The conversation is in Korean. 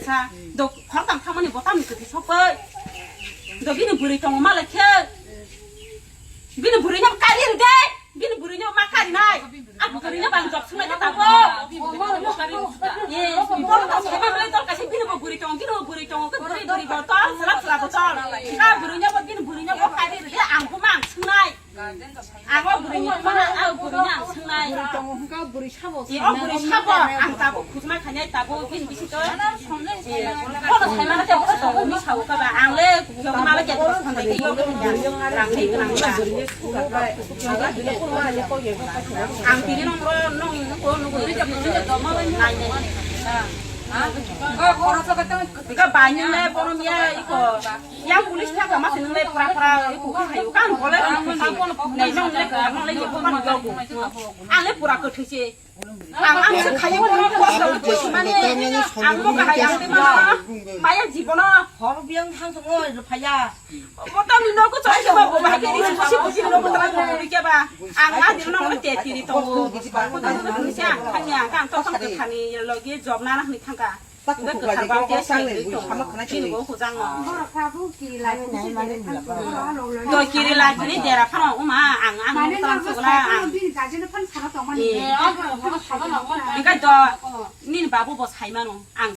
사. 너 화강 타면이 뭐 땀이 그렇게 섞어. 너 비는 불이 좀 말라 켜. 비는 불이 좀 까리를 돼. 비는 불이 좀 막까리 나이. 아, 불이 좀 방적 승낙했다고. 예, 뭐라도 제발 떨까지 비는 뭐 불이 좀, 비는 불이 좀, 그 불이 뭐 떨, 슬랍슬랍 떨. 아, 불이 좀 비는 불이 좀 까리를 돼. 안 보면 승낙. 아, 불이 좀 아, 불이 좀 승낙. 불이 샤워. 예, 불이 샤워 안 따고 구스말 가냐 있다고 비는 비시도. 예, 코너 살만할 때 벌써 우리 샤워가 봐. 안 래, 경험하게 또 선대 이거 그냥 랑이 그랑가. 안 비리는 거弄거 누구 이렇게 이렇게 넘어가는 아니네. 걸어서 갔다 그러니까 반년에 보름이야 이거 양 굴리시타고 막 쓰는 데 프라프라 이거 하요 간 벌레 내 명내 그 명내 이제 보면 이거고 안에 보라 그 뜻이 안 가요 보는 거 보시면은 안 먹가 하야 되면 마야 집어넣어 허루병 항성어 파야. 뭐땀이 넣고 저기 봐 보면 하게 다시 보시는 거 보더라고 이렇게 봐 안가들 넣는 때 띠리 또 그냥 그냥 간 또성 그 타니 여기 접나나 하니 탄가 근데 그 가방 때 생이 좀 지는 거 고장 너 길이 라지니 대라 파노 엄마 안 사람서라 그러니까 너 니는 바보 뭐 살만어 안